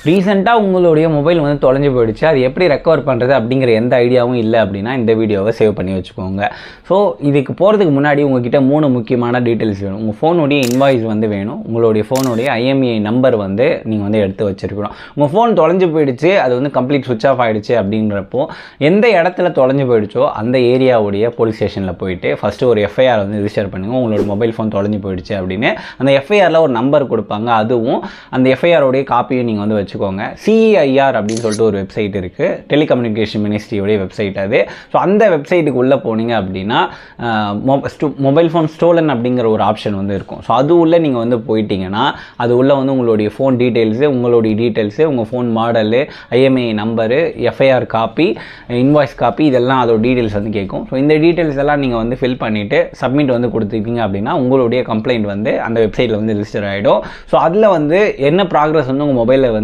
ரீசெண்டாக உங்களுடைய மொபைல் வந்து தொலைஞ்சு போயிடுச்சு, அது எப்படி ரெக்கவர் பண்ணுறது அப்படிங்கிற எந்த ஐடியாவும் இல்லை அப்படின்னா இந்த வீடியோவை சேவ் பண்ணி வச்சுக்கோங்க. ஸோ இதுக்கு போகிறதுக்கு முன்னாடி உங்ககிட்ட 3 முக்கியமான டீட்டெயில்ஸ் வேணும். உங்கள் ஃபோனுடைய இன்வாய்ஸ் வந்து வேணும், உங்களுடைய ஃபோனுடைய IMEI நம்பர் வந்து நீங்கள் வந்து எடுத்து வச்சுருக்கணும். உங்கள் ஃபோன் தொலைஞ்சு போயிடுச்சு, அது வந்து கம்ப்ளீட் சுவிட்ச் ஆஃப் ஆகிடுச்சு அப்படின்றப்போ எந்த இடத்துல தொலைஞ்சு போயிடுச்சோ அந்த ஏரியாவுடைய போலீஸ் ஸ்டேஷனில் போயிட்டு ஃபஸ்ட்டு ஒரு FIR வந்து ரிஜிஸ்டர் பண்ணுங்கள். உங்களோட மொபைல் ஃபோன் தொலைஞ்சு போயிடுச்சு அப்படின்னு அந்த FIRல ஒரு நம்பர் கொடுப்பாங்க, அதுவும் அந்த FIRோடைய காப்பியும் நீங்கள் வந்து வச்சுக்கோங்க. CEIR அப்படின்னு சொல்லிட்டு ஒரு வெப்சைட் இருக்குது, டெலிகம்யூனிகேஷன் மினிஸ்ட்ரியோடைய வெப்சைட் அது. ஸோ அந்த வெப்சைட்டுக்கு உள்ளே போனீங்க அப்படின்னா மொபைல் ஃபோன் ஸ்டோலன் அப்படிங்கிற ஒரு ஆப்ஷன் வந்து இருக்கும். ஸோ அது உள்ளே நீங்கள் வந்து போயிட்டீங்கன்னா அது உள்ளே வந்து உங்களுடைய ஃபோன் டீட்டெயில்ஸு, உங்களுடைய டீட்டெயில்ஸு, உங்கள் phone model, IMEI number, FIR copy, invoice copy, இதெல்லாம் அதோட டீட்டெயில்ஸ் வந்து கேட்கும். ஸோ இந்த டீட்டெயில்ஸ் எல்லாம் நீங்கள் வந்து ஃபில் பண்ணிவிட்டு சப்மிட் வந்து கொடுத்துருக்கீங்க அப்படின்னா உங்களுடைய கம்ப்ளைண்ட் வந்து அந்த வெப்சைட்டில் வந்து ரிஜிஸ்டர் ஆகிடும். ஸோ அதில் வந்து என்ன ப்ராக்ரஸ் வந்து உங்கள் மொபைலில் வந்து